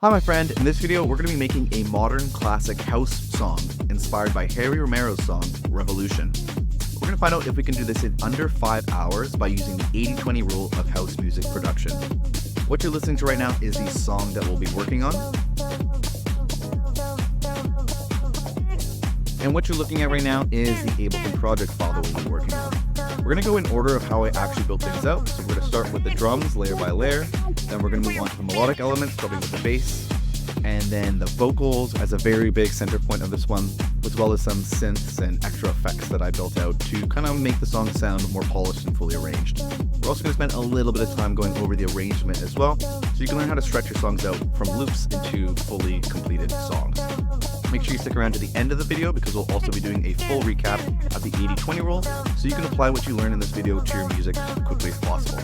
Hi my friend, in this video we're going to be making a modern classic house song inspired by Harry Romero's song, Revolution. We're going to find out if we can do this in under 5 hours by using the 80-20 rule of house music production. What you're listening to right now is the song that we'll be working on. And what you're looking at right now is the Ableton project file that we'll be working on. We're going to go in order of how I actually built things out. So we're going to start with the drums layer by layer. Then we're going to move on to the melodic elements, starting with the bass. And then the vocals as a very big center point of this one, as well as some synths and extra effects that I built out to kind of make the song sound more polished and fully arranged. We're also going to spend a little bit of time going over the arrangement as well, so you can learn how to stretch your songs out from loops into fully completed songs. Make sure you stick around to the end of the video because we'll also be doing a full recap of the 80-20 rule, so you can apply what you learn in this video to your music as quickly as possible.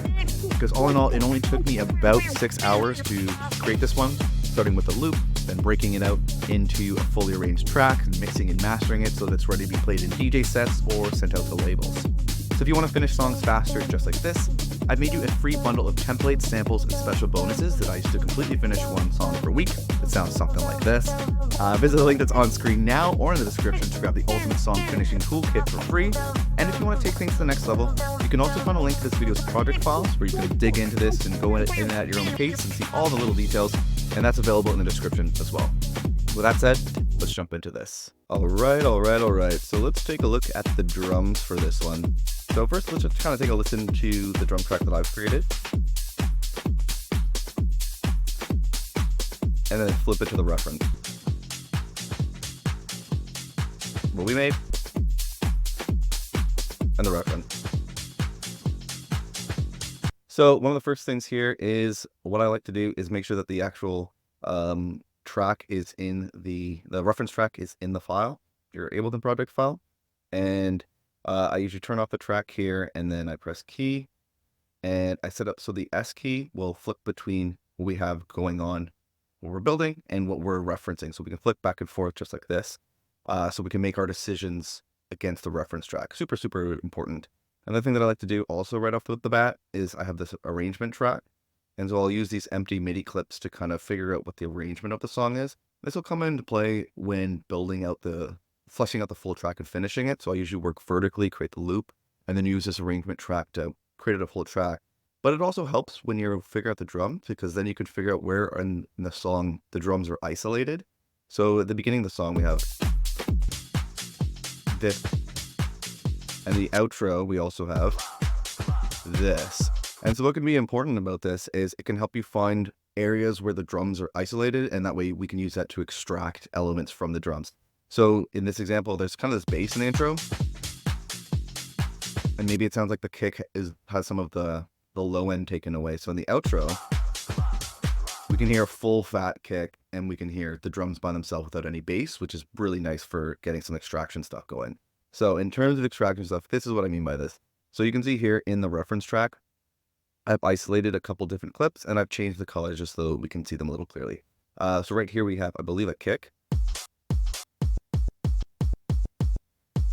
Because all in all, it only took me about 6 hours to create this one, starting with the loop, then breaking it out into a fully arranged track, and mixing and mastering it so that it's ready to be played in DJ sets or sent out to labels. So if you want to finish songs faster just like this, I've made you a free bundle of templates, samples, and special bonuses that I used to completely finish one song per week. It sounds something like this. Visit the link that's on screen now or in the description to grab the ultimate song finishing toolkit for free. And if you want to take things to the next level, you can also find a link to this video's project files where you can dig into this and go in at your own pace and see all the little details, and that's available in the description as well. With that said, let's jump into this. All right. So let's take a look at the drums for this one. So first, let's just kind of take a listen to the drum track that I've created. And then flip it to the reference. What we made. And the reference. So one of the first things here is what I like to do is make sure that the actual track is in the reference track is in the file, your Ableton project file. And I usually turn off the track here and then I press key and I set up so the S key will flip between what we have going on, what we're building, and what we're referencing. So we can flip back and forth just like this. So we can make our decisions against the reference track. Super, super important. Another thing that I like to do also right off the bat is I have this arrangement track. And so I'll use these empty MIDI clips to kind of figure out what the arrangement of the song is. This will come into play when fleshing out the full track and finishing it. So I usually work vertically, create the loop, and then use this arrangement track to create a full track. But it also helps when you figure out the drums, because then you can figure out where in the song the drums are isolated. So at the beginning of the song, we have this. And the outro, we also have this. And so what can be important about this is it can help you find areas where the drums are isolated, and that way we can use that to extract elements from the drums. So in this example, there's kind of this bass in the intro, and maybe it sounds like the kick has some of the low end taken away. So in the outro, we can hear a full fat kick, and we can hear the drums by themselves without any bass, which is really nice for getting some extraction stuff going. So in terms of extraction stuff, this is what I mean by this. So you can see here in the reference track, I've isolated a couple different clips and I've changed the colors just so we can see them a little clearly. So right here we have, I believe, a kick.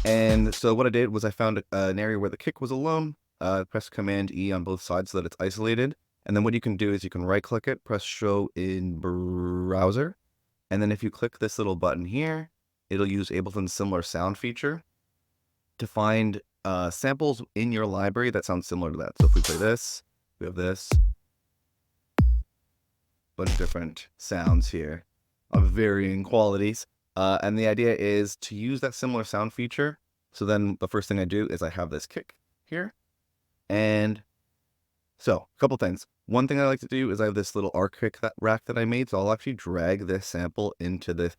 And so what I did was I found an area where the kick was alone, press Command E on both sides so that it's isolated. And then what you can do is you can right click it, press show in browser. And then if you click this little button here, it'll use Ableton's similar sound feature to find samples in your library that sound similar to that. So if we play this, we have this bunch of different sounds here of varying qualities. And the idea is to use that similar sound feature. So then the first thing I do is I have this kick here. And so a couple things. One thing I like to do is I have this little arc kick rack that I made. So I'll actually drag this sample into this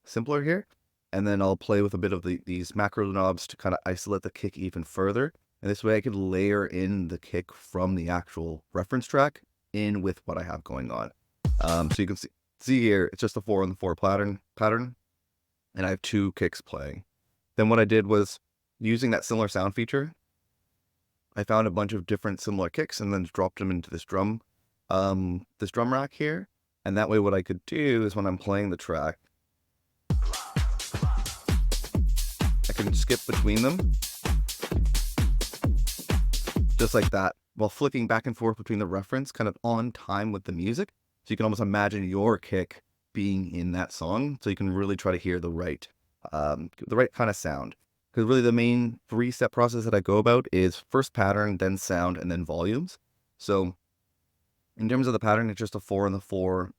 simpler here. And then I'll play with a bit of these macro knobs to kind of isolate the kick even further. And this way I could layer in the kick from the actual reference track in with what I have going on. So you can see here, it's just a 4-on-4 pattern. And I have 2 kicks playing. Then what I did was using that similar sound feature, I found a bunch of different similar kicks and then dropped them into this drum rack here. And that way what I could do is when I'm playing the track, I can skip between them just like that while flicking back and forth between the reference kind of on time with the music. So you can almost imagine your kick being in that song. So you can really try to hear the right kind of sound. Because really the main 3-step process that I go about is first pattern, then sound, and then volumes. So in terms of the pattern, it's just a 4 and the 4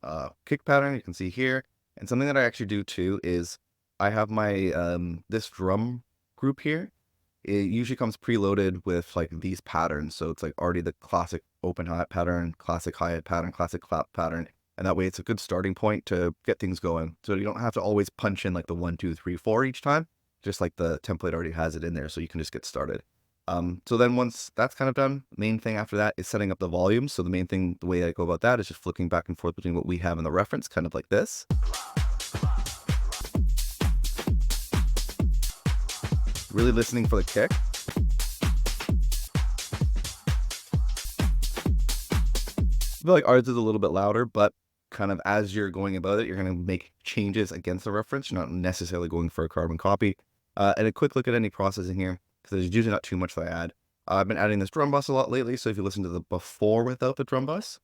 kick pattern you can see here. And something that I actually do too is I have my this drum group here. It usually comes preloaded with like these patterns. So it's like already the classic open hi-hat pattern, classic hi-hat pattern, classic clap pattern. And that way it's a good starting point to get things going. So you don't have to always punch in like the 1, 2, 3, 4 each time. Just like the template already has it in there, so you can just get started. So then once that's kind of done, main thing after that is setting up the volume. So the main thing, the way I go about that is just flicking back and forth between what we have in the reference, kind of like this. Really listening for the kick. I feel like ours is a little bit louder, but kind of as you're going about it, you're going to make changes against the reference. You're not necessarily going for a carbon copy. And a quick look at any processing here, because there's usually not too much that I add. I've been adding this drum bus a lot lately, so if you listen to the before without the drum bus,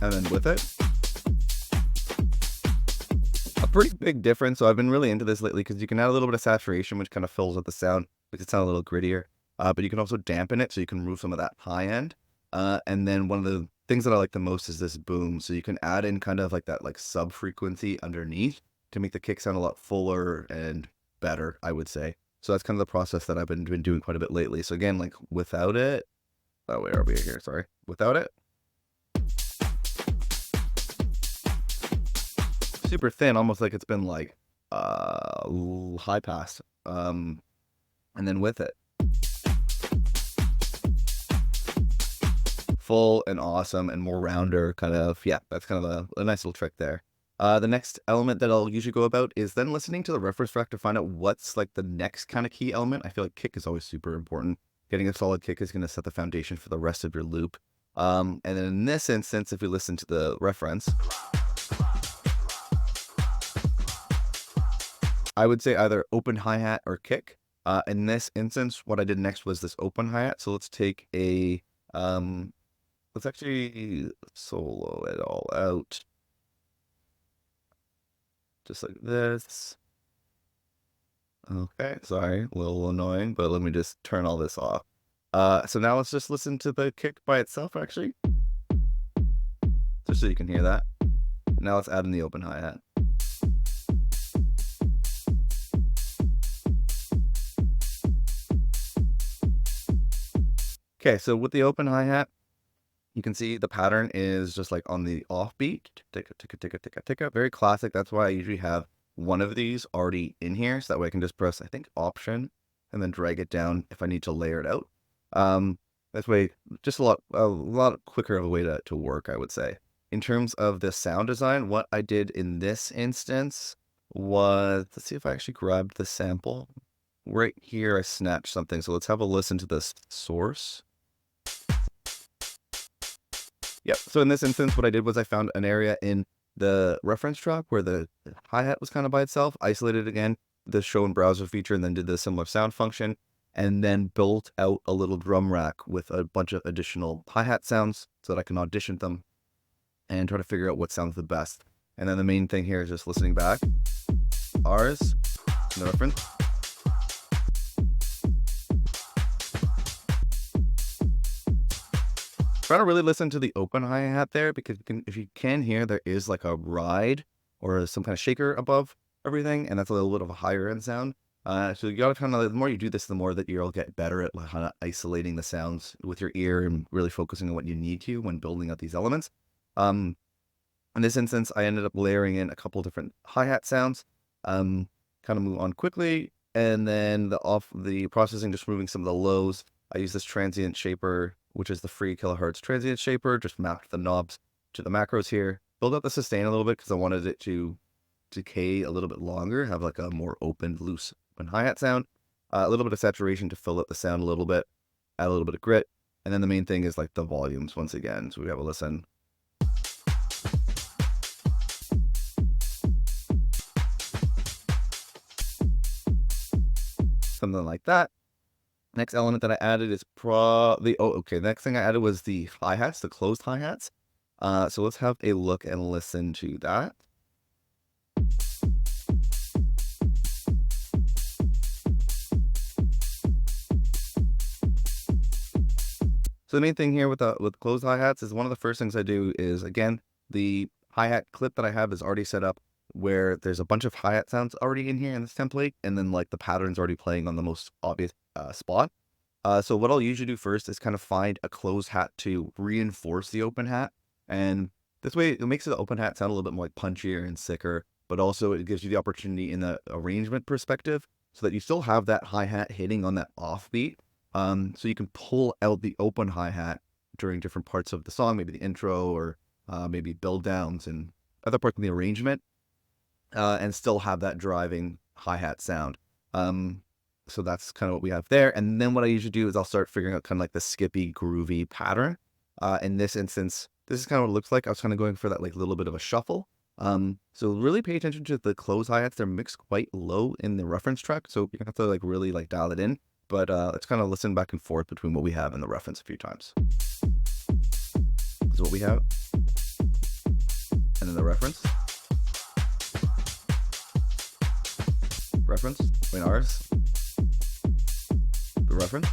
and then with it, a pretty big difference. So I've been really into this lately because you can add a little bit of saturation, which kind of fills up the sound, makes it sound a little grittier. But you can also dampen it, so you can remove some of that high end. And then one of the things that I like the most is this boom. So you can add in kind of like that like sub frequency underneath to make the kick sound a lot fuller and better, I would say. So that's kind of the process that I've been doing quite a bit lately. So again, like without it, oh, where are we here? Sorry. Without it, super thin, almost like it's been like high pass. And then with it, full and awesome and more rounder kind of, yeah, that's kind of a nice little trick there. The next element that I'll usually go about is then listening to the reference track to find out what's like the next kind of key element. I feel like kick is always super important. Getting a solid kick is going to set the foundation for the rest of your loop. And then in this instance, if we listen to the reference, I would say either open hi-hat or kick. In this instance, what I did next was this open hi-hat. So let's take a, let's actually solo it all out. Just like this. Okay, sorry, a little annoying, but let me just turn all this off. So now let's just listen to the kick by itself, actually. Just so you can hear that. Now let's add in the open hi-hat. Okay, so with the open hi-hat, you can see the pattern is just like on the offbeat, ticka, ticka, ticka, ticka, ticka. Very classic. That's why I usually have one of these already in here. So that way I can just press, I think, Option and then drag it down if I need to layer it out. This way, just a lot quicker of a way to work, I would say. In terms of the sound design, what I did in this instance was, let's see if I actually grabbed the sample. Right here, I snatched something. So let's have a listen to this source. Yep. So in this instance, what I did was I found an area in the reference track where the hi-hat was kind of by itself, isolated again, the show in browser feature, and then did the similar sound function, and then built out a little drum rack with a bunch of additional hi-hat sounds so that I can audition them and try to figure out what sounds the best. And then the main thing here is just listening back. Ours, no reference. Try to really listen to the open hi-hat there, because if you can hear, there is like a ride or some kind of shaker above everything, and that's a little bit of a higher end sound. So you gotta kind of, the more you do this, the more that you'll get better at kind of isolating the sounds with your ear and really focusing on what you need to when building out these elements. In this instance, I ended up layering in a couple different hi-hat sounds. Kind of move on quickly, and then the processing, just moving some of the lows. I use this transient shaper, which is the free kilohertz transient shaper, just mapped the knobs to the macros here. Build up the sustain a little bit because I wanted it to decay a little bit longer, have like a more open, loose hi-hat sound. A little bit of saturation to fill up the sound a little bit, add a little bit of grit. And then the main thing is like the volumes once again. So we have a listen. Something like that. Next element that I added is next thing I added was the hi-hats, the closed hi-hats. So let's have a look and listen to that. So the main thing here with closed hi-hats is one of the first things I do is, again, the hi-hat clip that I have is already set up where there's a bunch of hi-hat sounds already in here in this template, and then like the pattern's already playing on the most obvious spot. So what I'll usually do first is kind of find a closed hat to reinforce the open hat. And this way it makes the open hat sound a little bit more like punchier and sicker, but also it gives you the opportunity in the arrangement perspective so that you still have that hi-hat hitting on that offbeat. So you can pull out the open hi-hat during different parts of the song, maybe the intro or maybe build downs and other parts of the arrangement, and still have that driving hi-hat sound. So that's kind of what we have there. And then what I usually do is I'll start figuring out kind of like the skippy, groovy pattern. In this instance, this is kind of what it looks like. I was kind of going for that like little bit of a shuffle. So really pay attention to the close hi-hats. They're mixed quite low in the reference track, so you're gonna have to like really like dial it in. But let's kind of listen back and forth between what we have in the reference a few times. This is what we have. And then the reference. Reference, between ours. The reference.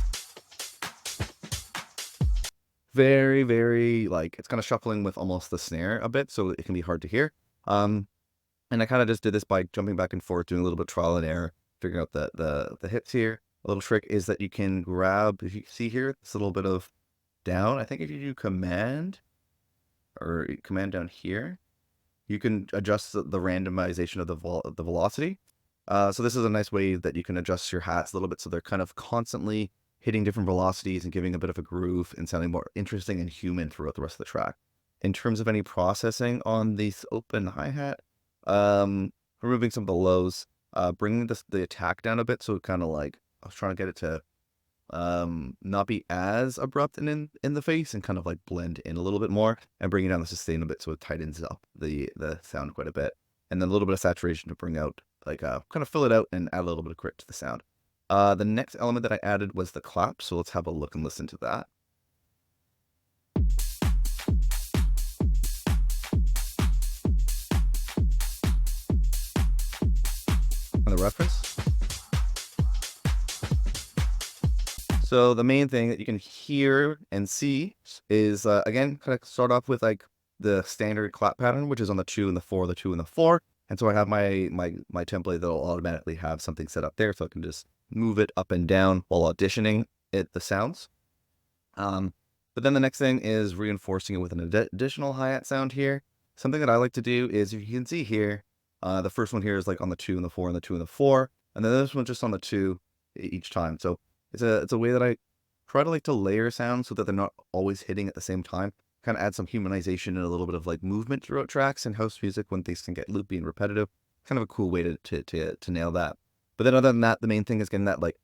Very, very, like, it's kind of shuffling with almost the snare a bit, so it can be hard to hear. And I kind of just did this by jumping back and forth, doing a little bit of trial and error, figuring out the hits here. A little trick is that you can grab, if you see here, this little bit of down. I think if you do command, or command down here, you can adjust the randomization of the velocity. So this is a nice way that you can adjust your hats a little bit so they're kind of constantly hitting different velocities and giving a bit of a groove and sounding more interesting and human throughout the rest of the track. In terms of any processing on this open hi-hat, removing some of the lows, bringing the attack down a bit, so it kind of like, I was trying to get it to not be as abrupt and in the face and kind of like blend in a little bit more, and bringing down the sustain a bit so it tightens up the sound quite a bit. And then a little bit of saturation to bring out, like kind of fill it out and add a little bit of grit to the sound. The next element that I added was the clap, so let's have a look and listen to that. On the reference. So the main thing that you can hear and see is, again, kind of start off with like the standard clap pattern, which is on the 2 and the 4, the 2 and the 4. And so I have my template that'll automatically have something set up there, so I can just move it up and down while auditioning the sounds. But then the next thing is reinforcing it with an additional hi-hat sound here. Something that I like to do is, if you can see here, the first one here is like on the 2 and the 4 and the 2 and the 4, and then this one just on the 2 each time. So it's a way that I try to like to layer sounds so that they're not always hitting at the same time. Kind of add some humanization and a little bit of like movement throughout tracks and house music when things can get loopy and repetitive. Kind of a cool way to nail that. But then other than that, the main thing is getting that like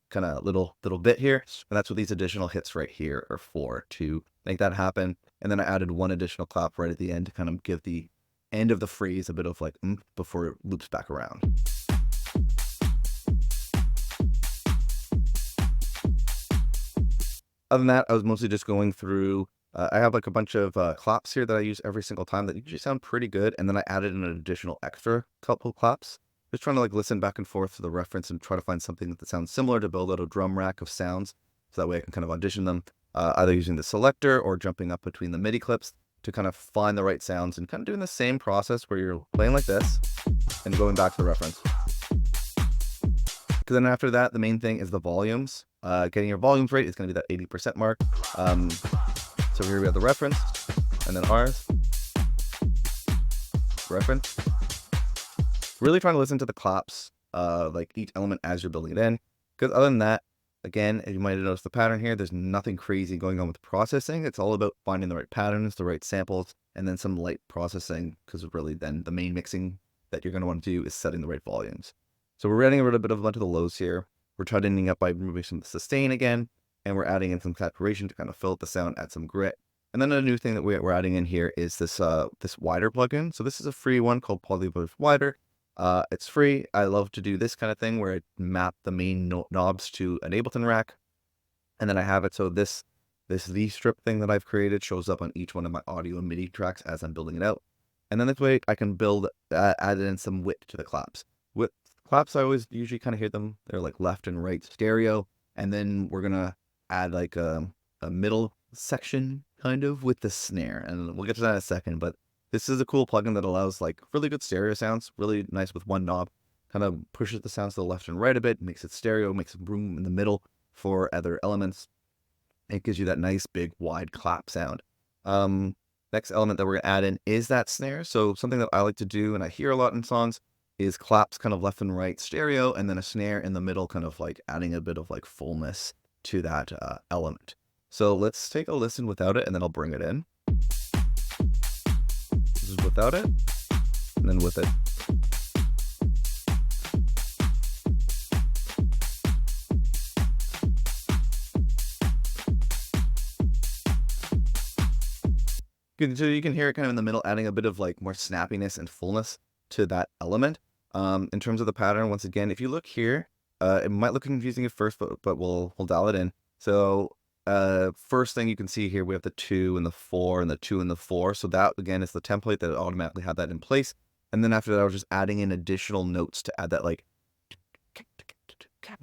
kind of little bit here, and that's what these additional hits right here are for, to make that happen. And then I added one additional clap right at the end to kind of give the end of the phrase a bit of like before it loops back around. Other than that, I was mostly just going through, I have like a bunch of claps here that I use every single time that usually sound pretty good. And then I added an additional extra couple claps. Just trying to like listen back and forth to the reference and try to find something that sounds similar to build out a drum rack of sounds. So that way I can kind of audition them, either using the selector or jumping up between the MIDI clips to kind of find the right sounds, and kind of doing the same process where you're playing like this and going back to the reference. Because then after that, the main thing is the volumes. Getting your volumes right is going to be that 80% mark. So here we have the reference, and then ours. Reference. Really trying to listen to the claps, like each element as you're building it in. Because other than that, again, as you might have noticed the pattern here, there's nothing crazy going on with processing. It's all about finding the right patterns, the right samples, and then some light processing, because really then the main mixing that you're going to want to do is setting the right volumes. So we're adding a little bit of a bunch of the lows here. We're tightening up by removing some of the sustain again, and we're adding in some saturation to kind of fill out the sound, add some grit. And then a new thing that we're adding in here is this this wider plugin. So this is a free one called Polyboost Wider. It's free. I love to do this kind of thing where I map the main knobs to an Ableton rack, and then I have it so this this Z strip thing that I've created shows up on each one of my audio and MIDI tracks as I'm building it out. And then this way I can add in some width to the claps. With claps, I always usually kind of hear them. They're like left and right stereo. And then we're going to add like a middle section kind of with the snare. And we'll get to that in a second. But this is a cool plugin that allows like really good stereo sounds, really nice with one knob. Kind of pushes the sounds to the left and right a bit, makes it stereo, makes room in the middle for other elements. It gives you that nice big wide clap sound. Next element that we're going to add in is that snare. So something that I like to do, and I hear a lot in songs, is claps kind of left and right stereo, and then a snare in the middle, kind of like adding a bit of like fullness to that element. So let's take a listen without it, and then I'll bring it in. This is without it, and then with it. So you can hear it kind of in the middle, adding a bit of like more snappiness and fullness to that element. In terms of the pattern, once again, if you look here, it might look confusing at first, but we'll dial it in. So first thing you can see here, we have the 2 and the 4 and the 2 and the 4. So that again is the template that automatically had that in place. And then after that, I was just adding in additional notes to add that like.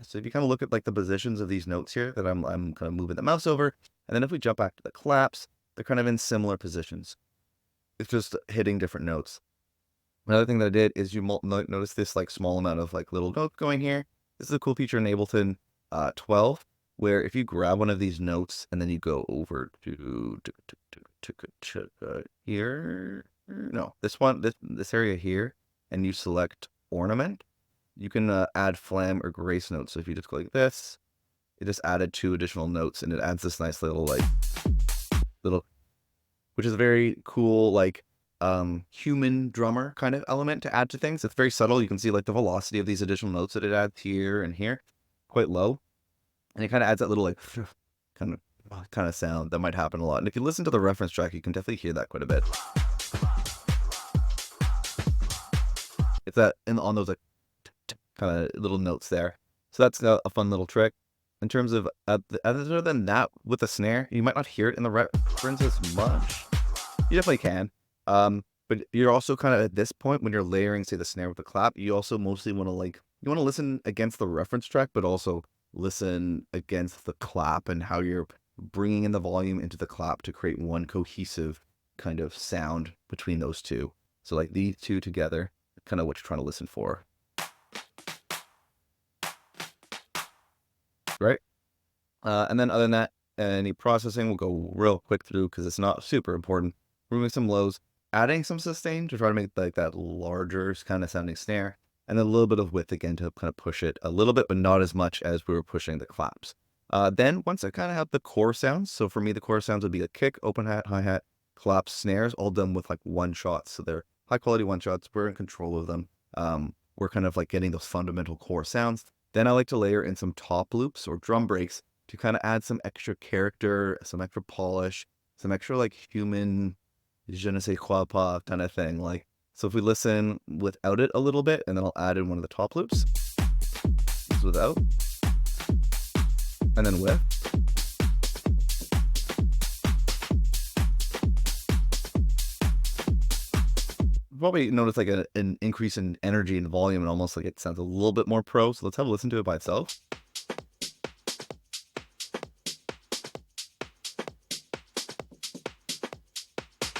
So if you kind of look at like the positions of these notes here that I'm kind of moving the mouse over, and then if we jump back to the claps, they're kind of in similar positions. It's just hitting different notes. Another thing that I did is you notice this like small amount of like little notes going here. This is a cool feature in Ableton 12, where if you grab one of these notes and then you go over to here, no, this area here, and you select ornament, you can add flam or grace notes. So if you just click this, it just added 2 additional notes, and it adds this nice little which is a very cool like human drummer kind of element to add to things. It's very subtle. You can see like the velocity of these additional notes that it adds here and here, quite low, and it kind of adds that little like kind of sound that might happen a lot. And if you listen to the reference track, you can definitely hear that quite a bit. It's that on those like kind of little notes there. So that's a fun little trick. In terms of other than that, with the snare, you might not hear it in the reference as much. You definitely can. But you're also kind of at this point when you're layering, say, the snare with the clap, you also mostly want to listen against the reference track, but also listen against the clap and how you're bringing in the volume into the clap to create one cohesive kind of sound between those two. So like these two together, kind of what you're trying to listen for. Right? And then other than that, any processing, we'll go real quick through because it's not super important. Removing some lows, adding some sustain to try to make like that larger kind of sounding snare, and then a little bit of width again to kind of push it a little bit, but not as much as we were pushing the claps. Then once I kind of have the core sounds, so for me the core sounds would be a kick, open hat, hi-hat, claps, snares, all done with like one shots. So they're high quality one shots. We're in control of them. We're kind of like getting those fundamental core sounds. Then I like to layer in some top loops or drum breaks to kind of add some extra character, some extra polish, some extra like human je ne sais quoi pas kind of thing. Like, so if we listen without it a little bit, and then I'll add in one of the top loops. This is without. And then with. Probably notice like an increase in energy and volume, and almost like it sounds a little bit more pro. So let's have a listen to it by itself.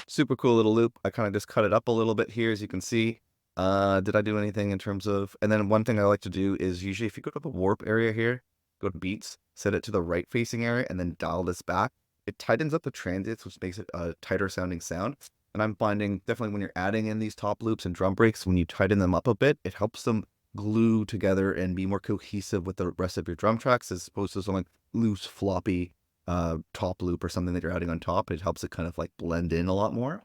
Super cool little loop. I kind of just cut it up a little bit here, as you can see. Did I do anything in terms of, and then one thing I like to do is usually if you go to the warp area here, go to beats, set it to the right facing area, and then dial this back. It tightens up the transits, which makes it a tighter sounding sound. And I'm finding definitely when you're adding in these top loops and drum breaks, when you tighten them up a bit, it helps them glue together and be more cohesive with the rest of your drum tracks, as opposed to some like loose, floppy top loop or something that you're adding on top. It helps it kind of like blend in a lot more.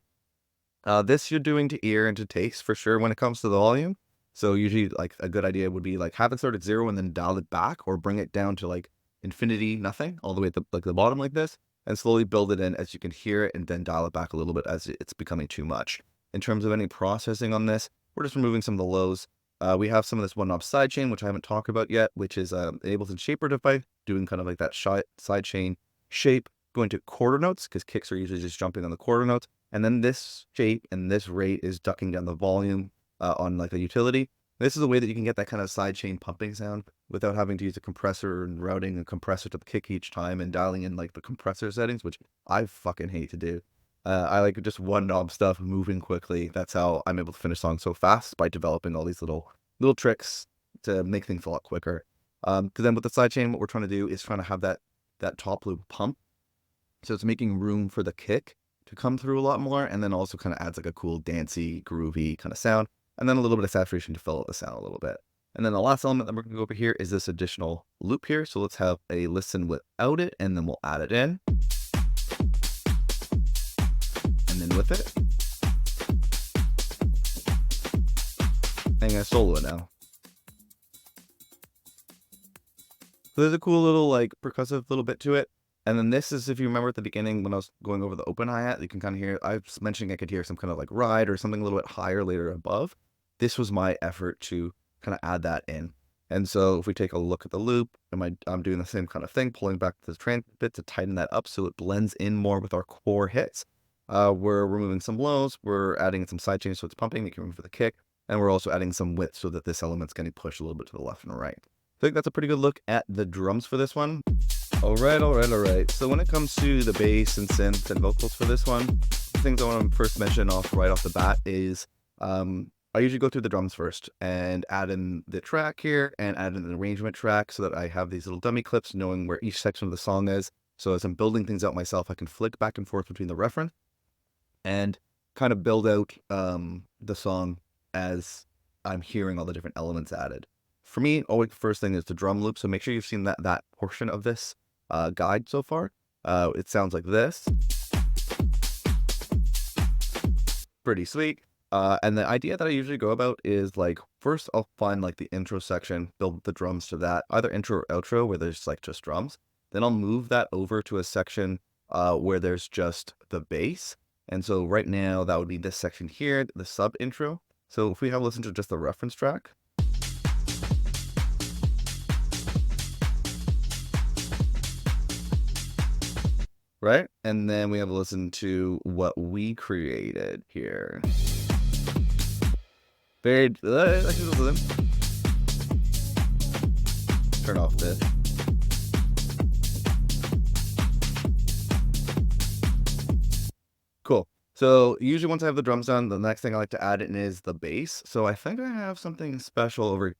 This you're doing to ear and to taste for sure when it comes to the volume. So usually like a good idea would be like have it start at 0 and then dial it back, or bring it down to like infinity, nothing, all the way at the bottom like this, and slowly build it in as you can hear it, and then dial it back a little bit as it's becoming too much. In terms of any processing on this, we're just removing some of the lows. We have some of this one knob sidechain, which I haven't talked about yet, which is Ableton shaper device, doing kind of like that sidechain shape going to quarter notes, because kicks are usually just jumping on the quarter notes. And then this shape and this rate is ducking down the volume on like a utility. This is a way that you can get that kind of sidechain pumping sound without having to use a compressor and routing a compressor to the kick each time and dialing in like the compressor settings, which I fucking hate to do. I like just one knob stuff moving quickly. That's how I'm able to finish songs so fast, by developing all these little tricks to make things a lot quicker. Because then with the sidechain, what we're trying to do is trying to have that top loop pump. So it's making room for the kick to come through a lot more, and then also kind of adds like a cool dancey, groovy kind of sound, and then a little bit of saturation to fill out the sound a little bit. And then the last element that we're going to go over here is this additional loop here. So let's have a listen without it, and then we'll add it in. And then with it. I'm going to solo it now. So there's a cool little like percussive little bit to it. And then this is, if you remember at the beginning when I was going over the open hi-hat, you can kind of hear, I was mentioning I could hear some kind of like ride or something a little bit higher later above. This was my effort to kind of add that in. And so if we take a look at the loop, I'm doing the same kind of thing, pulling back the transient bit to tighten that up so it blends in more with our core hits. We're removing some lows, we're adding some side change so it's pumping, making room for the kick, and we're also adding some width so that this element's getting pushed a little bit to the left and right. I think that's a pretty good look at the drums for this one. All right. So when it comes to the bass and synth and vocals for this one, the things I want to first mention right off the bat is I usually go through the drums first and add in the track here and add in an arrangement track so that I have these little dummy clips knowing where each section of the song is. So as I'm building things out myself, I can flick back and forth between the reference and kind of build out the song as I'm hearing all the different elements added. For me, always the first thing is the drum loop. So make sure you've seen that portion of this guide so far. It sounds like this. Pretty sweet. And the idea that I usually go about is like, first I'll find like the intro section, build the drums to that, either intro or outro where there's like just drums. Then I'll move that over to a section where there's just the bass. And so right now that would be this section here, the sub intro. So if we have listened to just the reference track. Right? And then we have to listen to what we created here. Turn off this. Cool. So usually once I have the drums done, the next thing I like to add in is the bass. So I think I have something special over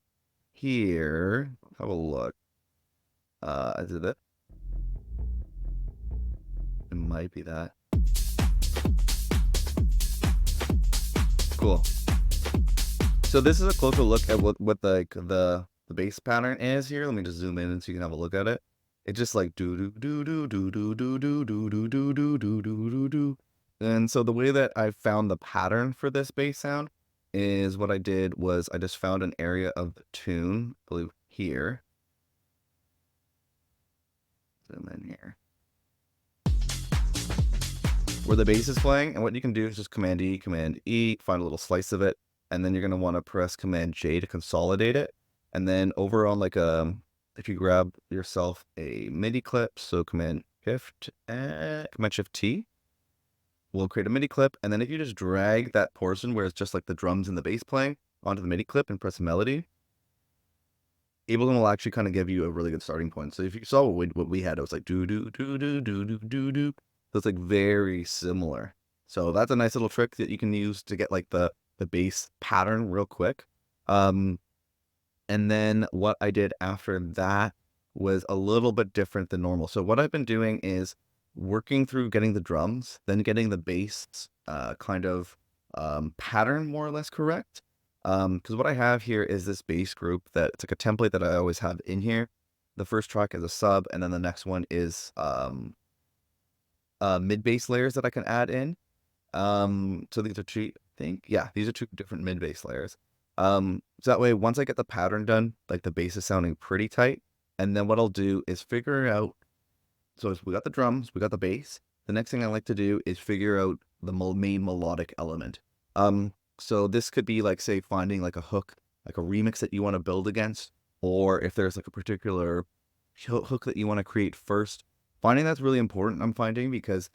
here. Have a look. Is it it? It might be that. Cool. So this is a closer look at what like the bass pattern is here. Let me just zoom in so you can have a look at it. It's just like do do do do do do do do do do do do do do do. And so the way that I found the pattern for this bass sound is what I did was I just found an area of the tune, I believe here. Zoom in here. Where the bass is playing, and what you can do is just Command E, find a little slice of it, and then you're going to want to press Command J to consolidate it. And then over on like if you grab yourself a MIDI clip, so Command Shift T, will create a MIDI clip. And then if you just drag that portion where it's just like the drums and the bass playing onto the MIDI clip and press Melody, Ableton will actually kind of give you a really good starting point. So if you saw what we had, it was like do do do do do do do do. So it's like very similar. So that's a nice little trick that you can use to get like the bass pattern real quick. And then what I did after that was a little bit different than normal. So what I've been doing is working through getting the drums, then getting the bass kind of pattern more or less correct. Because what I have here is this bass group that it's like a template that I always have in here. The first track is a sub, and then the next one is mid bass layers that I can add in. So these are two, these are two different mid bass layers. So that way, once I get the pattern done, like the bass is sounding pretty tight. And then what I'll do is figure out, so we got the drums, we got the bass. The next thing I like to do is figure out the main melodic element. So this could be like, say, finding like a hook, like a remix that you want to build against, or if there's like a particular hook that you want to create first, finding that's really important, I'm finding, because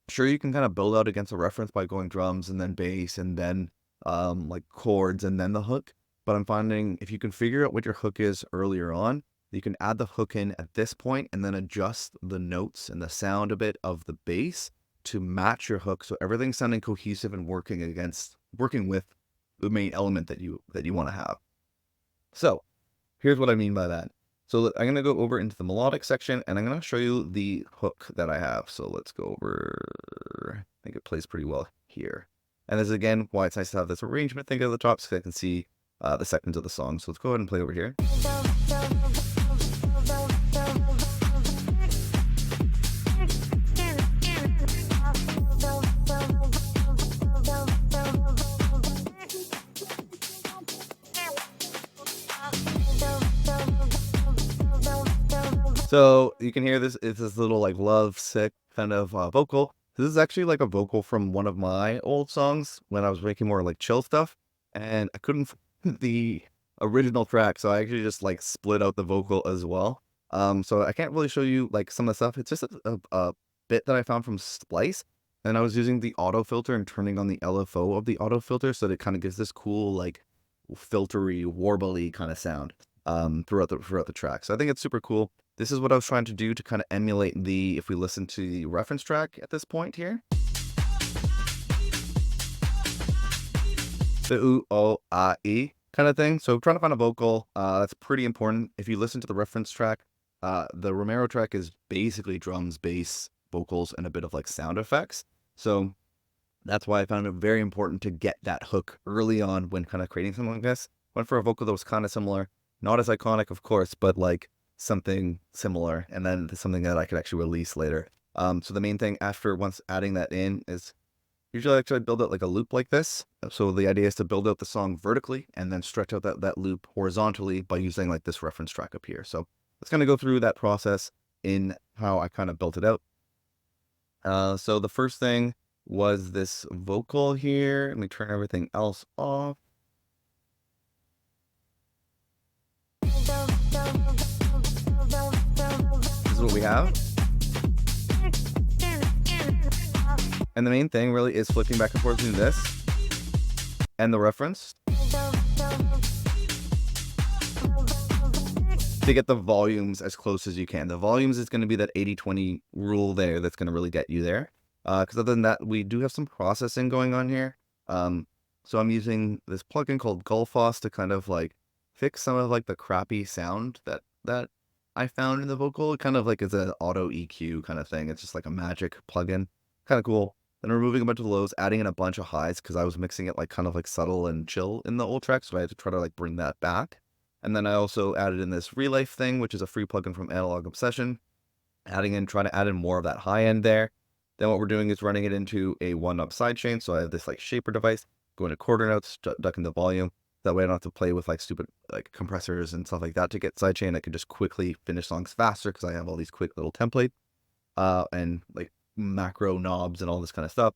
sure, you can kind of build out against a reference by going drums and then bass and then like chords and then the hook. But I'm finding if you can figure out what your hook is earlier on, you can add the hook in at this point and then adjust the notes and the sound a bit of the bass to match your hook, so everything's sounding cohesive and working with the main element that you want to have. So here's what I mean by that. So I'm going to go over into the melodic section and I'm going to show you the hook that I have. So let's go over, I think it plays pretty well here. And this is again why it's nice to have this arrangement thing at the top so I can see the seconds of the song. So let's go ahead and play over here. So you can hear this, it's this little like love sick kind of vocal. This is actually like a vocal from one of my old songs when I was making more like chill stuff, and I couldn't find the original track, so I actually just like split out the vocal as well. So I can't really show you like some of the stuff. It's just a bit that I found from Splice, and I was using the auto filter and turning on the LFO of the auto filter so that it kind of gives this cool like filtery, warbly kind of sound throughout the track. So I think it's super cool. This is what I was trying to do to kind of emulate if we listen to the reference track at this point here. The ooh, oh, ah, e kind of thing. So trying to find a vocal, that's pretty important. If you listen to the reference track, the Romero track is basically drums, bass, vocals, and a bit of like sound effects. So that's why I found it very important to get that hook early on when kind of creating something like this. Went for a vocal that was kind of similar. Not as iconic, of course, but like something similar, and then something that I could actually release later. So the main thing once adding that in is usually I actually build out like a loop like this. So the idea is to build out the song vertically and then stretch out that loop horizontally by using like this reference track up here. So let's kind of go through that process in how I kind of built it out. So the first thing was this vocal here. Let me turn everything else off. This is what we have. And the main thing really is flipping back and forth between this and the reference to get the volumes as close as you can. The volumes is going to be that 80-20 rule there that's going to really get you there. Because other than that, we do have some processing going on here. So I'm using this plugin called Gullfoss to kind of like fix some of like the crappy sound that I found in the vocal. It kind of like is an auto EQ kind of thing. It's just like a magic plugin. Kind of cool. Then removing a bunch of lows, adding in a bunch of highs because I was mixing it like kind of like subtle and chill in the old track, so I had to try to like bring that back. And then I also added in this Relife thing, which is a free plugin from Analog Obsession. Trying to add in more of that high end there. Then what we're doing is running it into a 1-knob sidechain. So I have this like shaper device, going to quarter notes, ducking the volume. That way I don't have to play with like stupid like compressors and stuff like that to get sidechain. I can just quickly finish songs faster because I have all these quick little templates and like macro knobs and all this kind of stuff.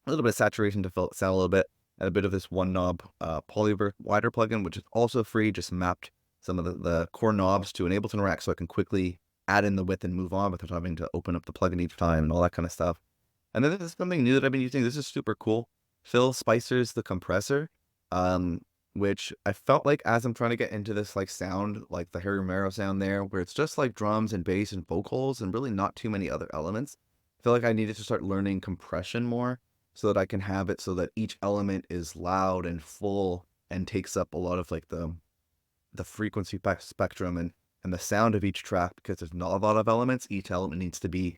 A little bit of saturation to fill it sound a little bit, and a bit of this 1-knob polyver wider plugin, which is also free. Just mapped some of the core knobs to an Ableton rack so I can quickly add in the width and move on without having to open up the plugin each time and all that kind of stuff. And then this is something new that I've been using. This is super cool. Phil Spicer's the compressor, which I felt like as I'm trying to get into this like sound, like the Harry Romero sound there, where it's just like drums and bass and vocals and really not too many other elements. I feel like I needed to start learning compression more so that I can have it so that each element is loud and full and takes up a lot of like the frequency spectrum and the sound of each track, because there's not a lot of elements. Each element needs to be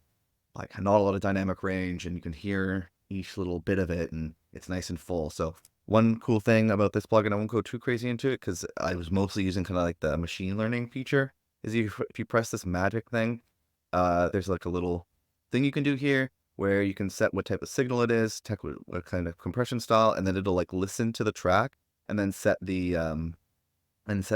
like not a lot of dynamic range, and you can hear each little bit of it and it's nice and full. So one cool thing about this plugin, I won't go too crazy into it because I was mostly using kind of like the machine learning feature, is if you press this magic thing, there's like a little thing you can do here where you can set what type of signal it is, what kind of compression style, and then it'll like listen to the track and then set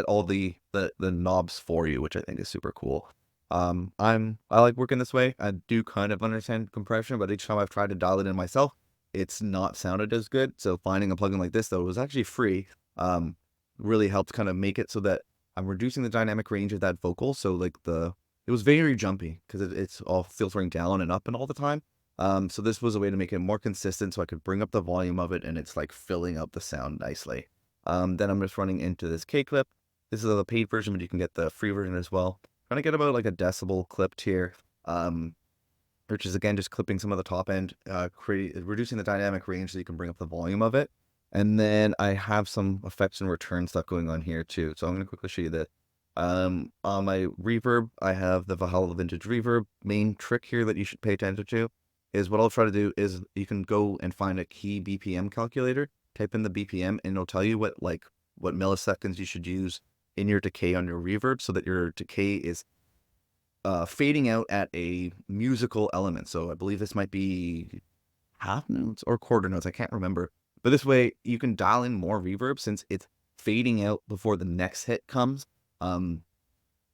all the knobs for you, which I think is super cool. I like working this way. I do kind of understand compression, but each time I've tried to dial it in myself, it's not sounded as good. So finding a plugin like this, though, it was actually free, really helped kind of make it so that I'm reducing the dynamic range of that vocal. So like the it was very jumpy because it's all filtering down and up and all the time. So this was a way to make it more consistent so I could bring up the volume of it and it's like filling out the sound nicely. Then I'm just running into this K clip. This is the paid version, but you can get the free version as well. Trying to get about like a decibel clipped here, which is again just clipping some of the top end, reducing the dynamic range so you can bring up the volume of it. And then I have some effects and return stuff going on here too. So I'm going to quickly show you that. On my reverb, I have the Valhalla Vintage Reverb. Main trick here that you should pay attention to is what I'll try to do is you can go and find a key BPM calculator, type in the BPM, and it'll tell you what milliseconds you should use in your decay on your reverb so that your decay is fading out at a musical element. So I believe this might be half notes or quarter notes. I can't remember. But this way you can dial in more reverb since it's fading out before the next hit comes. And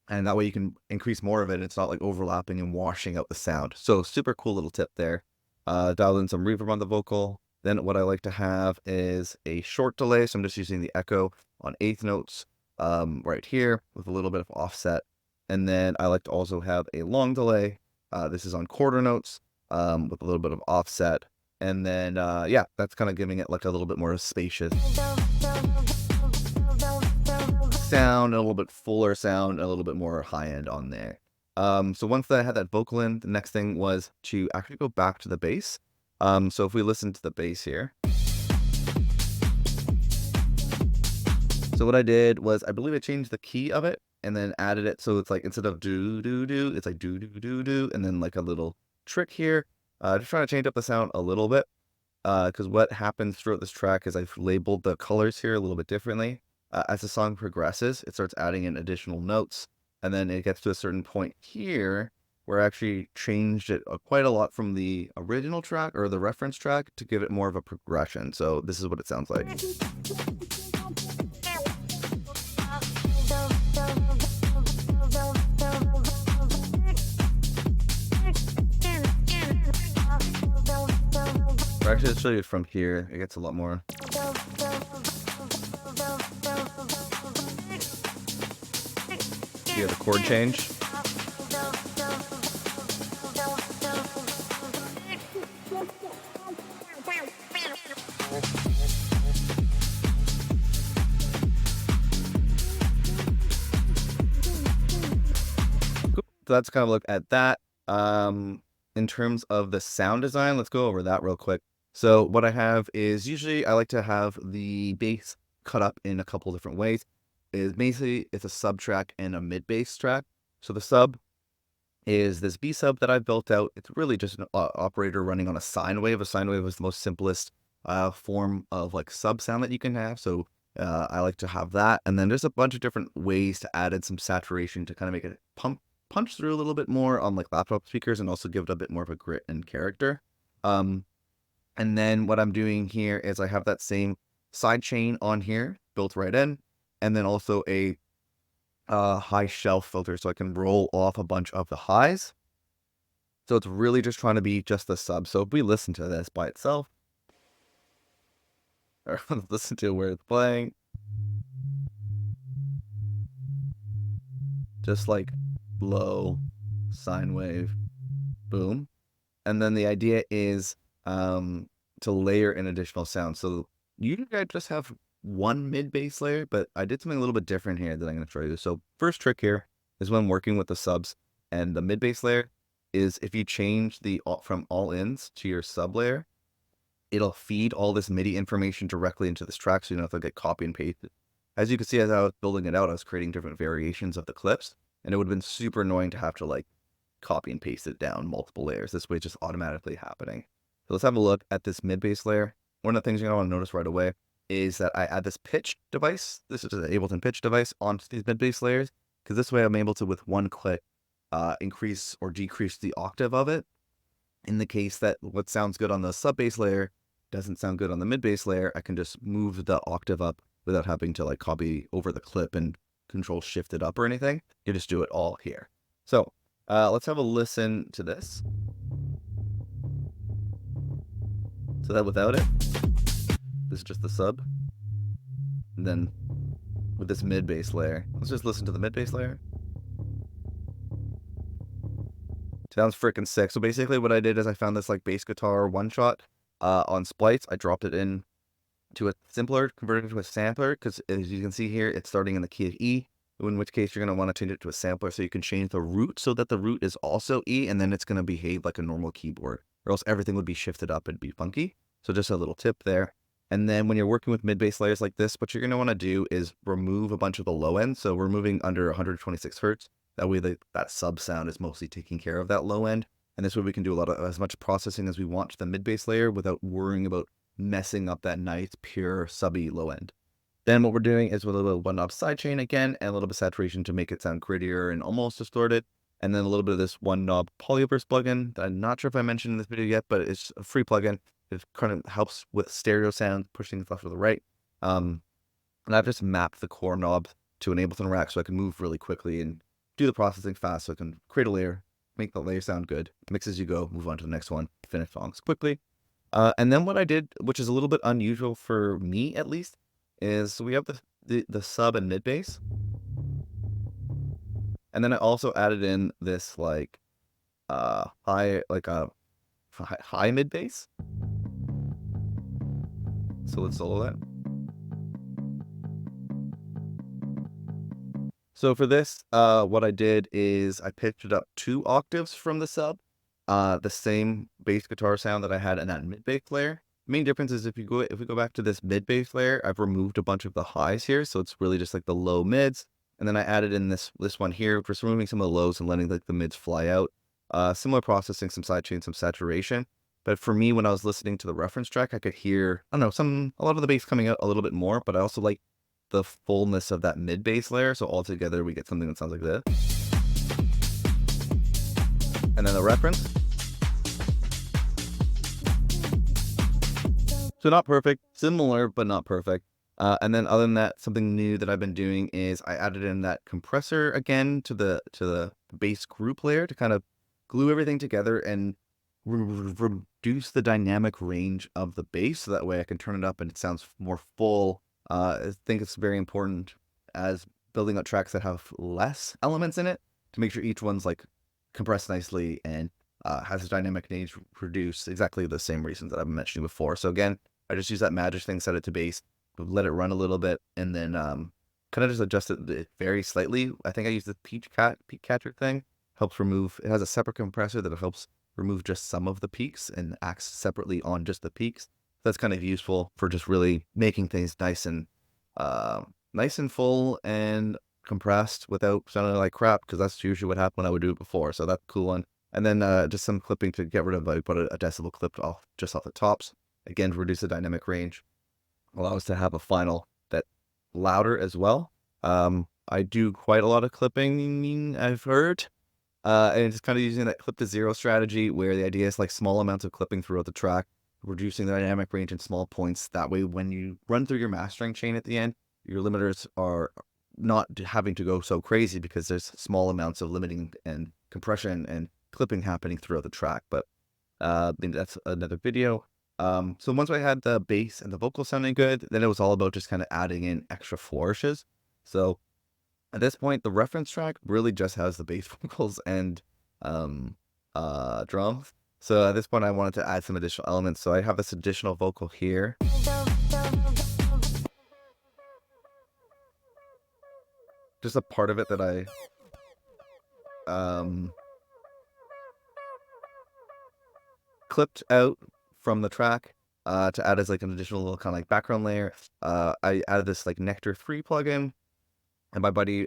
that way you can increase more of it. It's not like overlapping and washing out the sound. So super cool little tip there. Dial in some reverb on the vocal. Then what I like to have is a short delay. So I'm just using the echo on eighth notes right here with a little bit of offset. And then I like to also have a long delay. This is on quarter notes with a little bit of offset. And then, yeah, that's kind of giving it like a little bit more spacious sound, a little bit fuller sound, a little bit more high end on there. So once I had that vocal in, the next thing was to actually go back to the bass. So if we listen to the bass here. So what I did was, I believe I changed the key of it and then added it. So it's like, instead of do, do, do, it's like do, do, do, do, and then like a little trick here. Just trying to change up the sound a little bit. Because what happens throughout this track is I've labeled the colors here a little bit differently. As the song progresses, it starts adding in additional notes. And then it gets to a certain point here where I actually changed it quite a lot from the original track or the reference track to give it more of a progression. So this is what it sounds like. Or actually, let's show you from here. It gets a lot more. You have the chord change. So that's kind of a look at that. In terms of the sound design, let's go over that real quick. So what I have is usually I like to have the bass cut up in a couple different ways. Basically it's a sub track and a mid bass track. So the sub is this B sub that I built out. It's really just an operator running on a sine wave. A sine wave is the most simplest form of like sub sound that you can have. So I like to have that. And then there's a bunch of different ways to add in some saturation to kind of make it punch through a little bit more on like laptop speakers and also give it a bit more of a grit and character. And then what I'm doing here is I have that same side chain on here built right in, and then also a high shelf filter so I can roll off a bunch of the highs. So it's really just trying to be just the sub. So if we listen to this by itself, or listen to where it's playing, just like low sine wave, boom. And then the idea is to layer in additional sound. So usually I just have one mid bass layer, but I did something a little bit different here that I'm going to show you. So first trick here is when working with the subs and the mid bass layer is if you change the from all ins to your sub layer, it'll feed all this MIDI information directly into this track, so you don't have to get copy and pasted. As you can see, as I was building it out, I was creating different variations of the clips, and it would have been super annoying to have to like copy and paste it down multiple layers. This way it's just automatically happening. So let's have a look at this mid bass layer. One of the things you're going to want to notice right away is that I add this pitch device. This is an Ableton pitch device onto these mid bass layers, because this way I'm able to, with one click, increase or decrease the octave of it. In the case that what sounds good on the sub bass layer doesn't sound good on the mid bass layer, I can just move the octave up without having to like copy over the clip and control shift it up or anything. You just do it all here. So let's have a listen to this. So that without it, this is just the sub. And then with this mid bass layer, let's just listen to the mid bass layer. Sounds freaking sick. So basically what I did is I found this like bass guitar one shot on Splice. I dropped it in to a simpler, converted it to a sampler, because as you can see here, it's starting in the key of E, in which case you're going to want to change it to a sampler so you can change the root so that the root is also E, and then it's going to behave like a normal keyboard, or else everything would be shifted up and be funky. So just a little tip there. And then when you're working with mid-bass layers like this, what you're going to want to do is remove a bunch of the low end. So we're moving under 126 hertz. That way that sub sound is mostly taking care of that low end. And this way we can do as much processing as we want to the mid-bass layer without worrying about messing up that nice, pure, subby low end. Then what we're doing is with a little one knob sidechain again, and a little bit of saturation to make it sound grittier and almost distorted. And then a little bit of this one knob polyverse plugin that I'm not sure if I mentioned in this video yet, but it's a free plugin. It kind of helps with stereo sound, pushing things left or the right. And I've just mapped the core knob to an Ableton rack so I can move really quickly and do the processing fast, so I can create a layer, make the layer sound good, mix as you go, move on to the next one, finish songs quickly. And then what I did, which is a little bit unusual for me at least, is so we have the sub and mid bass. And then I also added in this like high mid bass. So let's solo that. So for this, what I did is I pitched it up 2 octaves from the sub. The same bass guitar sound that I had in that mid bass layer. Main difference is if we go back to this mid bass layer, I've removed a bunch of the highs here, so it's really just like the low mids. And then I added in this one here, just removing some of the lows and letting like the mids fly out. Similar processing, some sidechain, some saturation. But for me, when I was listening to the reference track, I could hear, I don't know, a lot of the bass coming out a little bit more, but I also like the fullness of that mid bass layer. So all together we get something that sounds like this. And then the reference. So not perfect, similar, but not perfect. And then other than that, something new that I've been doing is I added in that compressor again to the bass group layer to kind of glue everything together and reduce the dynamic range of the bass, so that way I can turn it up and it sounds more full. I think it's very important as building out tracks that have less elements in it to make sure each one's like compressed nicely and has a dynamic range produce exactly the same reasons that I've been mentioning before. So again, I just use that magic thing, set it to bass, let it run a little bit, and then kind of just adjust it very slightly. I think I use the peak catcher thing. Helps remove, it has a separate compressor that helps remove just some of the peaks and acts separately on just the peaks. That's kind of useful for just really making things nice and full and compressed without sounding like crap, because that's usually what happened when I would do it before. So that's a cool one. And then just some clipping to get rid of, I put a decibel clip off the tops. Again, to reduce the dynamic range. Allow us to have a final that's louder as well. I do quite a lot of clipping, I've heard. And just kind of using that clip to zero strategy, where the idea is like small amounts of clipping throughout the track, reducing the dynamic range in small points. That way, when you run through your mastering chain at the end, your limiters are not having to go so crazy because there's small amounts of limiting and compression and clipping happening throughout the track. But I think that's another video. So once I had the bass and the vocal sounding good, then it was all about just kind of adding in extra flourishes. So at this point, the reference track really just has the bass vocals and drums. So at this point, I wanted to add some additional elements. So I have this additional vocal here. Just a part of it that I clipped out from the track to add as like an additional little kind of like background layer. I added this like Nectar 3 plugin, and my buddy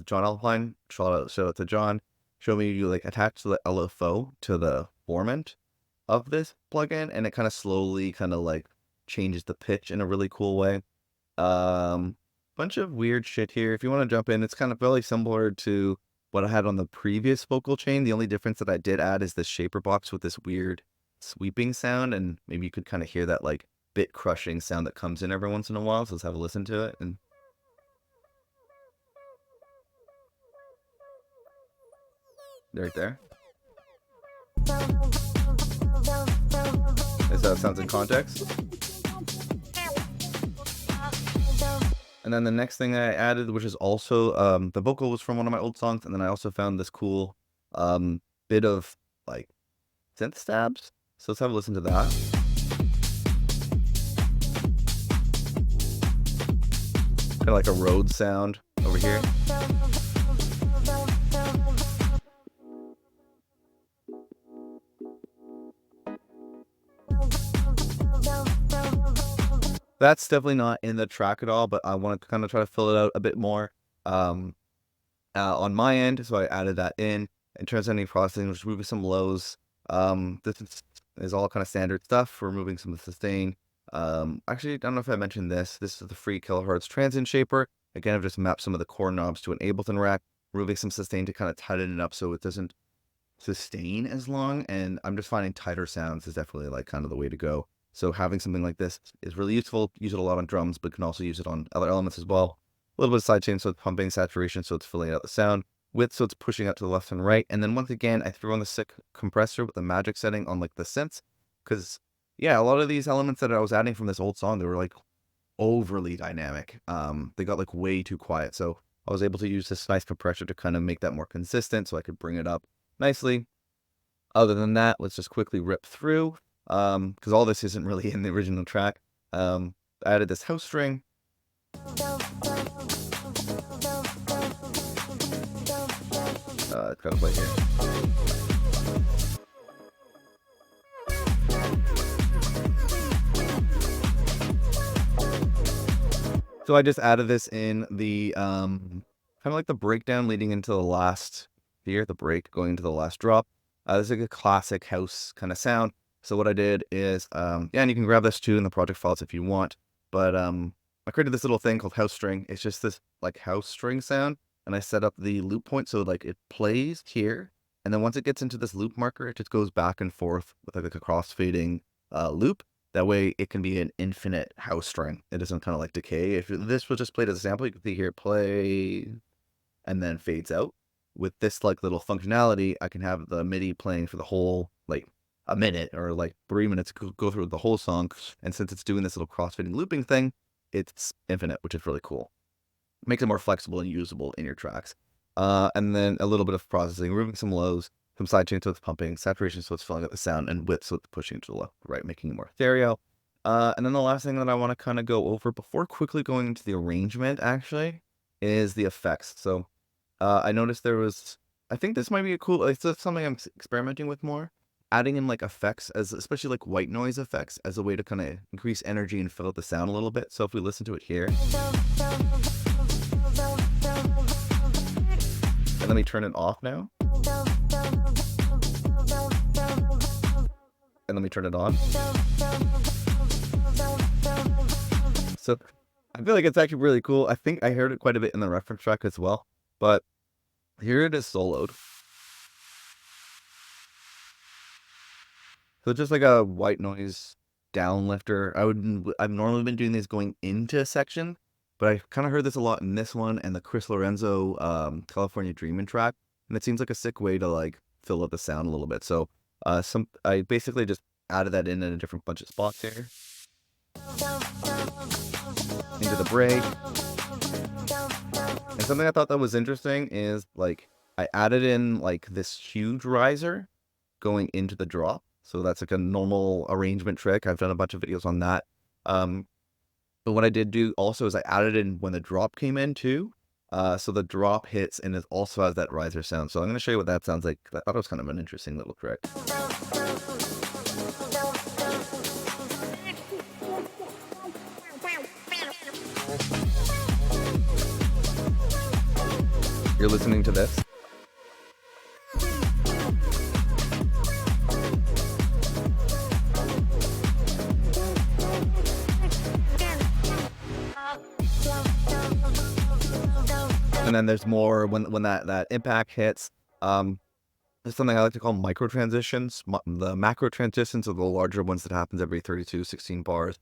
John Alpine, shout out to John, showed me you like attach the LFO to the formant of this plugin, and it kind of slowly kind of like changes the pitch in a really cool way. Bunch of weird shit here. If you want to jump in, it's kind of really similar to what I had on the previous vocal chain. The only difference that I did add is this shaper box with this weird sweeping sound, and maybe you could kind of hear that like bit crushing sound that comes in every once in a while. So let's have a listen to it. And right there. Is how it sounds in context. And then the next thing I added, which is also the vocal was from one of my old songs, and then I also found this cool bit of like synth stabs. So let's have a listen to that. Kind of like a road sound over here. That's definitely not in the track at all, but I want to kind of try to fill it out a bit more on my end. So I added that in. In terms of any processing, just removing some lows. This is all kind of standard stuff. Removing some of the sustain. Actually, I don't know if I mentioned this. This is the free kilohertz transient shaper. Again, I've just mapped some of the core knobs to an Ableton rack, removing some sustain to kind of tighten it up so it doesn't sustain as long. And I'm just finding tighter sounds is definitely like kind of the way to go. So having something like this is really useful. Use it a lot on drums, but can also use it on other elements as well. A little bit of sidechain, so it's pumping, saturation, so it's filling out the sound. Width, so it's pushing out to the left and right. And then once again, I threw on the sick compressor with the magic setting on like the synths. Because, yeah, a lot of these elements that I was adding from this old song, they were like overly dynamic. They got like way too quiet. So I was able to use this nice compressor to kind of make that more consistent so I could bring it up nicely. Other than that, let's just quickly rip through. Because all this isn't really in the original track. I added this house string. It's gotta play here. So I just added this in the kind of like the breakdown leading into the last here, the break going into the last drop. This is like a classic house kind of sound. So what I did is, yeah, and you can grab this too in the project files if you want. But I created this little thing called house string. It's just this like house string sound, and I set up the loop point so like it plays here, and then once it gets into this loop marker, it just goes back and forth with like a crossfading loop. That way it can be an infinite house string. It doesn't kind of like decay. If this was just played as a sample, you can see here play and then fades out. With this like little functionality, I can have the MIDI playing for the whole like a minute or like 3 minutes, go through the whole song. And since it's doing this little crossfading looping thing, it's infinite, which is really cool. Makes it more flexible and usable in your tracks. And then a little bit of processing, removing some lows, some sidechain so it's pumping, saturation so it's filling up the sound, and width so it's pushing to the left, right, making it more stereo. And then the last thing that I want to kind of go over before quickly going into the arrangement actually is the effects. So I noticed there was, I think this might be a cool, it's something I'm experimenting with more, adding in like effects, as especially like white noise effects, as a way to kind of increase energy and fill out the sound a little bit. So if we listen to it here, and let me turn it off now. And let me turn it on. So I feel like it's actually really cool. I think I heard it quite a bit in the reference track as well, but here it is soloed. So just like a white noise downlifter. I've normally been doing these going into a section, but I kind of heard this a lot in this one and the Chris Lorenzo California Dreamin' track, and it seems like a sick way to like fill out the sound a little bit. So I basically just added that in a different bunch of spots here. Into the break. And something I thought that was interesting is like I added in like this huge riser going into the drop. So that's like a normal arrangement trick. I've done a bunch of videos on that. But what I did do also is I added in when the drop came in too. So the drop hits and it also has that riser sound. So I'm going to show you what that sounds like. I thought it was kind of an interesting little trick. You're listening to this. And then there's more when that impact hits. There's something I like to call micro transitions. The macro transitions are the larger ones that happens every 32, 16 bars,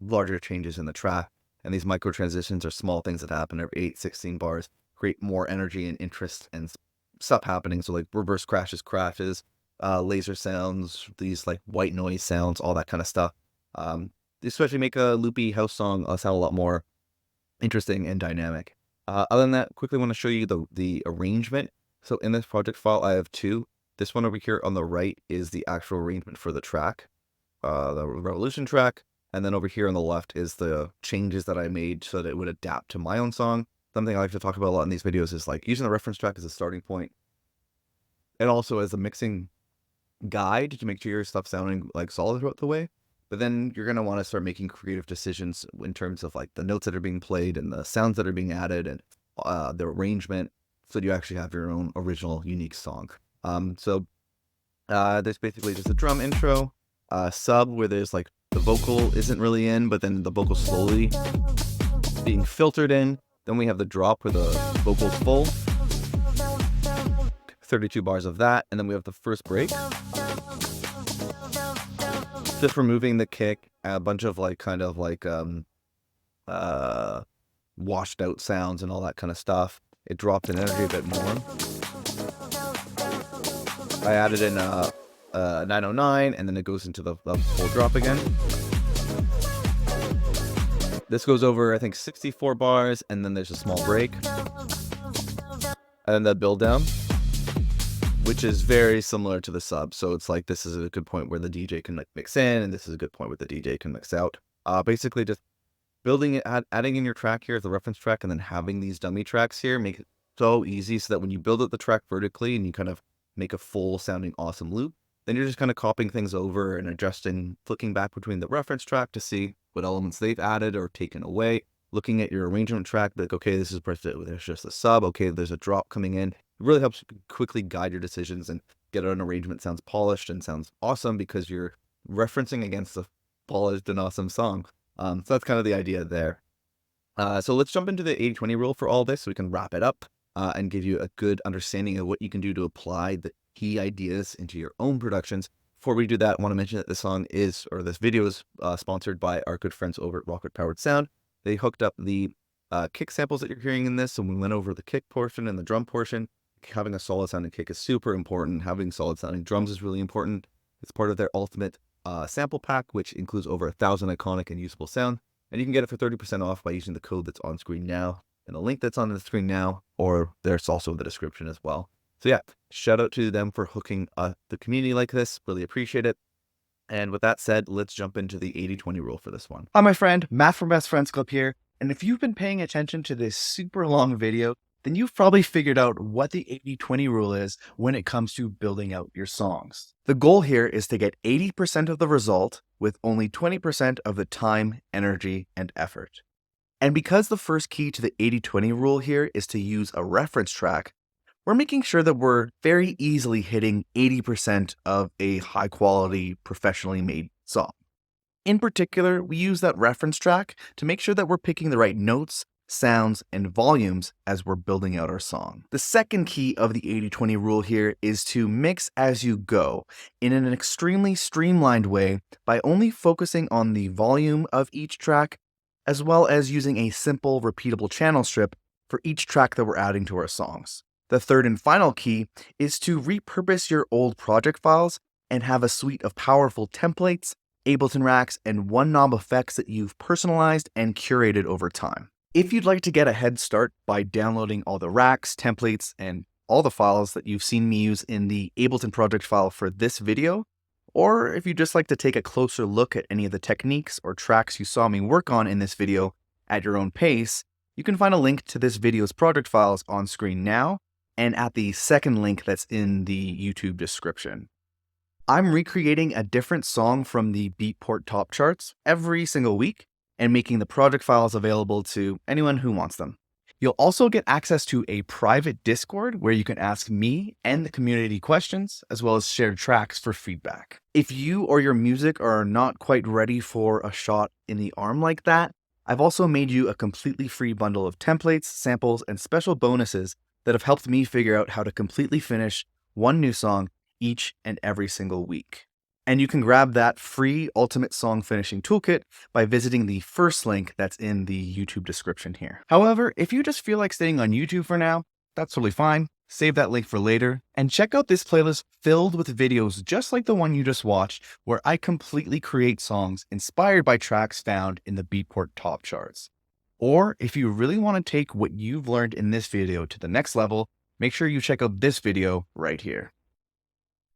larger changes in the track. And these micro transitions are small things that happen every 8, 16 bars, create more energy and interest and stuff happening. So like reverse crashes, laser sounds, these like white noise sounds, all that kind of stuff. Especially make a loopy house song sound a lot more interesting and dynamic. Other than that, quickly want to show you the arrangement. So in this project file, I have two. This one over here on the right is the actual arrangement for the track, the Revolution track. And then over here on the left is the changes that I made so that it would adapt to my own song. Something I like to talk about a lot in these videos is like using the reference track as a starting point and also as a mixing guide to make sure your stuff's sounding like solid throughout the way. But then you're going to want to start making creative decisions in terms of like the notes that are being played and the sounds that are being added and the arrangement, so you actually have your own original unique song. There's basically just a drum intro, sub where there's like the vocal isn't really in, but then the vocal slowly being filtered in. Then we have the drop where the vocal's full, 32 bars of that, and then we have the first break. Just removing the kick, a bunch of like kind of like washed out sounds and all that kind of stuff. It dropped in energy a bit more. I added in 909, and then it goes into the full drop again. This goes over, I think, 64 bars, and then there's a small break. And then the build down, which is very similar to the sub. So it's like, this is a good point where the DJ can like mix in, and this is a good point where the DJ can mix out. Basically just building it, adding in your track here as the reference track, and then having these dummy tracks here make it so easy so that when you build up the track vertically and you kind of make a full sounding awesome loop, then you're just kind of copying things over and adjusting, flicking back between the reference track to see what elements they've added or taken away, looking at your arrangement track, like, okay, this is there's just a sub, okay, there's a drop coming in. It really helps quickly guide your decisions and get an arrangement sounds polished and sounds awesome because you're referencing against a polished and awesome song. So that's kind of the idea there. So let's jump into the 80-20 rule for all this so we can wrap it up and give you a good understanding of what you can do to apply the key ideas into your own productions. Before we do that, I want to mention that this video is sponsored by our good friends over at Rocket Powered Sound. They hooked up the kick samples that you're hearing in this, so we went over the kick portion and the drum portion. Having a solid sounding kick is super important. Having solid sounding drums is really important. It's part of their ultimate sample pack, which includes over 1,000 iconic and usable sound. And you can get it for 30% off by using the code that's on screen now and the link that's on the screen now, or there's also the description as well. So yeah, shout out to them for hooking the community like this. Really appreciate it. And with that said, let's jump into the 80-20 rule for this one. Hi, my friend, Matt from Best Friends Club here. And if you've been paying attention to this super long video, then you've probably figured out what the 80-20 rule is when it comes to building out your songs. The goal here is to get 80% of the result with only 20% of the time, energy, and effort. And because the first key to the 80-20 rule here is to use a reference track, we're making sure that we're very easily hitting 80% of a high quality, professionally made song. In particular, we use that reference track to make sure that we're picking the right notes, sounds, and volumes as we're building out our song. The second key of the 80-20 rule here is to mix as you go in an extremely streamlined way by only focusing on the volume of each track, as well as using a simple repeatable channel strip for each track that we're adding to our songs. The third and final key is to repurpose your old project files and have a suite of powerful templates, Ableton racks, and one-knob effects that you've personalized and curated over time. If you'd like to get a head start by downloading all the racks, templates, and all the files that you've seen me use in the Ableton project file for this video, or if you'd just like to take a closer look at any of the techniques or tracks you saw me work on in this video at your own pace, you can find a link to this video's project files on screen now and at the second link that's in the YouTube description. I'm recreating a different song from the Beatport top charts every single week and making the project files available to anyone who wants them. You'll also get access to a private Discord where you can ask me and the community questions, as well as share tracks for feedback. If you or your music are not quite ready for a shot in the arm like that, I've also made you a completely free bundle of templates, samples, and special bonuses that have helped me figure out how to completely finish one new song each and every single week. And you can grab that free Ultimate Song Finishing Toolkit by visiting the first link that's in the YouTube description here. However, if you just feel like staying on YouTube for now, that's totally fine. Save that link for later and check out this playlist filled with videos just like the one you just watched, where I completely create songs inspired by tracks found in the Beatport top charts. Or if you really want to take what you've learned in this video to the next level, make sure you check out this video right here.